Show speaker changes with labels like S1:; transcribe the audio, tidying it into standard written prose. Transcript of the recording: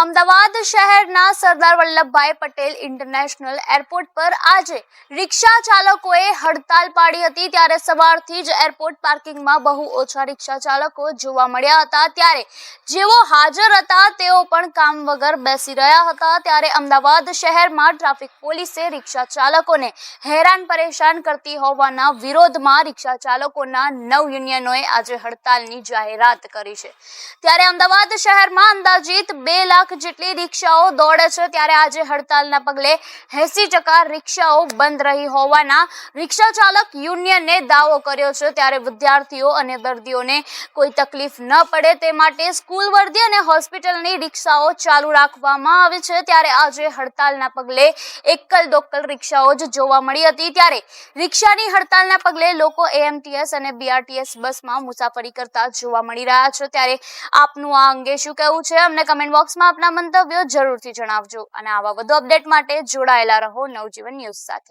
S1: અમદાવાદ શહેરના Sardar Vallabhbhai Patel international airport પર આજે રિક્ષા ચાલકોએ હડતાલ પાડી હતી। ત્યારે સવારથી જ એરપોર્ટ પાર્કિંગમાં બહુ ઓછા રિક્ષા ચાલકો જોવા મળ્યા હતા। ત્યારે જેઓ હાજર હતા તેઓ પણ કામ વગર બેસી રહ્યા હતા। ત્યારે અમદાવાદ શહેરમાં ટ્રાફિક પોલીસે રિક્ષા ચાલકોને હેરાન પરેશાન કરતી હોવાના વિરોધમાં રિક્ષા ચાલકોના 9 યુનિયનોએ આજે હડતાલની જાહેરાત કરી છે। ત્યારે અમદાવાદ શહેરમાં અંદાજિત 2 લાખ જેટલી રિક્ષાઓ દોડે છે। ત્યારે આજે હડતાલના પગલે 80% રિક્ષાઓ બંધ રહી હોવાના રિક્ષા ચાલક યુનિયને દાવો કર્યો છે। ત્યારે વિદ્યાર્થીઓ અને દર્દીઓને કોઈ તકલીફ ન પડે તે માટે સ્કૂલ વર્દી અને હોસ્પિટલની રિક્ષાઓ ચાલુ રાખવામાં આવી છે। ત્યારે આજે હડતાલના પગલે એકલ દોકલ રિક્ષાઓ જ જોવા મળી હતી। ત્યારે રિક્ષાની હડતાલના પગલે લોકો એએમટીએસ અને બીઆરટીએસ બસમાં મુસાફરી કરતા જોવા મળી રહ્યા છે। ત્યારે આપનું આ અંગે શું કહેવું છે અમને કમેન્ટ બોક્સમાં આપના મંતવ્યો જરૂરથી જણાવજો અને આવા વધુ અપડેટ માટે જોડાયેલા રહો નવજીવન ન્યૂઝ સાથે।